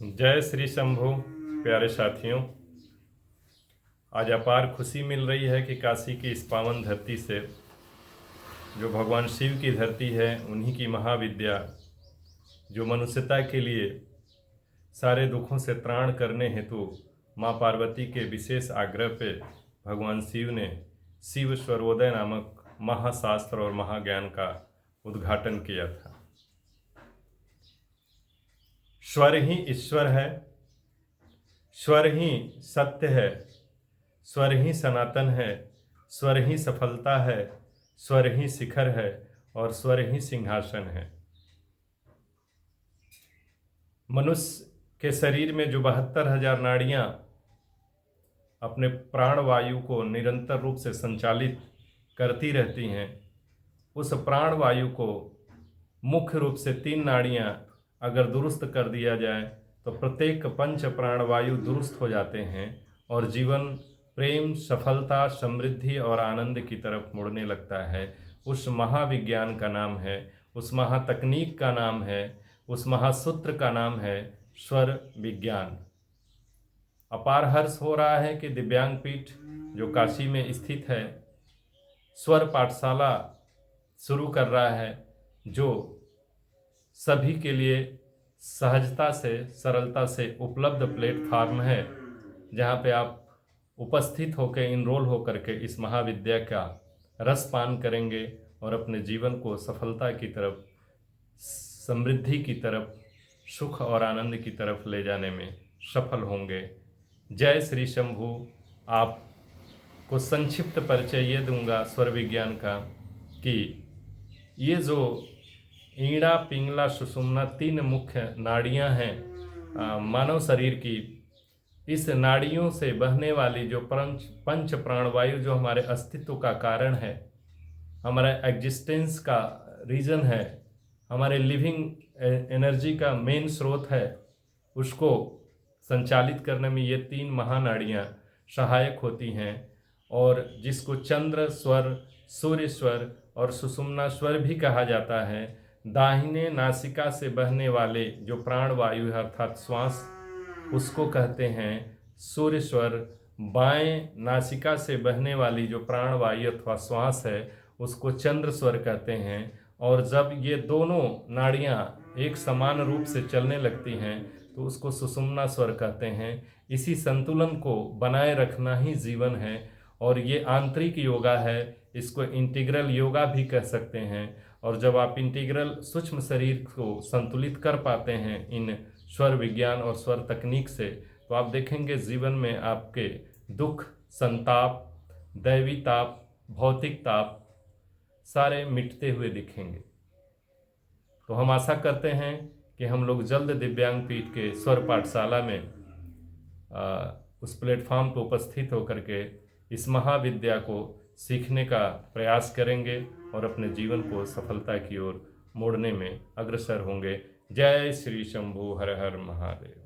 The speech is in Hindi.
जय श्री शंभु। प्यारे साथियों, आज अपार खुशी मिल रही है कि काशी की इस पावन धरती से, जो भगवान शिव की धरती है, उन्हीं की महाविद्या, जो मनुष्यता के लिए सारे दुखों से त्राण करने हेतु माँ पार्वती के विशेष आग्रह पे भगवान शिव ने शिव स्वरोदय नामक महाशास्त्र और महाज्ञान का उद्घाटन किया था। स्वर ही ईश्वर है, स्वर ही सत्य है, स्वर ही सनातन है, स्वर ही सफलता है, स्वर ही शिखर है और स्वर ही सिंहासन है। मनुष्य के शरीर में जो 72,000 नाड़ियाँ अपने प्राणवायु को निरंतर रूप से संचालित करती रहती हैं, उस प्राणवायु को मुख्य रूप से 3 नाड़ियाँ अगर दुरुस्त कर दिया जाए तो प्रत्येक पंच प्राणवायु दुरुस्त हो जाते हैं और जीवन प्रेम, सफलता, समृद्धि और आनंद की तरफ मुड़ने लगता है। उस महाविज्ञान का नाम है, उस महातकनीक का नाम है, उस महासूत्र का नाम है स्वर विज्ञान। अपार हर्ष हो रहा है कि दिव्यांग पीठ जो काशी में स्थित है, स्वर पाठशाला शुरू कर रहा है, जो सभी के लिए सहजता से, सरलता से उपलब्ध प्लेटफार्म है, जहाँ पे आप उपस्थित होकर, इनरोल होकर के इस महाविद्या का रस पान करेंगे और अपने जीवन को सफलता की तरफ, समृद्धि की तरफ, सुख और आनंद की तरफ ले जाने में सफल होंगे। जय श्री शंभु। आपको संक्षिप्त परिचय ये दूंगा स्वर विज्ञान का कि ये जो ईड़ा, पिंगला, सुषुम्ना 3 मुख्य नाड़ियां हैं मानव शरीर की, इस नाड़ियों से बहने वाली जो पंच प्राणवायु, जो हमारे अस्तित्व का कारण है, हमारा एग्जिस्टेंस का रीज़न है, हमारे लिविंग एनर्जी का मेन स्रोत है, उसको संचालित करने में ये 3 महानाड़ियाँ सहायक होती हैं। और जिसको चंद्र स्वर, सूर्य स्वर और सुषुम्ना स्वर भी कहा जाता है। दाहिने नासिका से बहने वाले जो प्राणवायु है अर्थात श्वास, उसको कहते हैं सूर्य स्वर। बाएं नासिका से बहने वाली जो प्राणवायु अथवा श्वास है, उसको चंद्र स्वर कहते हैं। और जब ये दोनों नाड़ियाँ एक समान रूप से चलने लगती हैं तो उसको सुषुम्ना स्वर कहते हैं। इसी संतुलन को बनाए रखना ही जीवन है और ये आंतरिक योगा है, इसको इंटीग्रल योगा भी कह सकते हैं। और जब आप इंटीग्रल सूक्ष्म शरीर को संतुलित कर पाते हैं इन स्वर विज्ञान और स्वर तकनीक से, तो आप देखेंगे जीवन में आपके दुख, संताप, दैवी ताप, भौतिक ताप सारे मिटते हुए दिखेंगे। तो हम आशा करते हैं कि हम लोग जल्द दिव्यांग पीठ के स्वर पाठशाला में उस प्लेटफॉर्म पर उपस्थित होकर के इस महाविद्या को सीखने का प्रयास करेंगे और अपने जीवन को सफलता की ओर मोड़ने में अग्रसर होंगे। जय श्री शंभु। हर हर महादेव।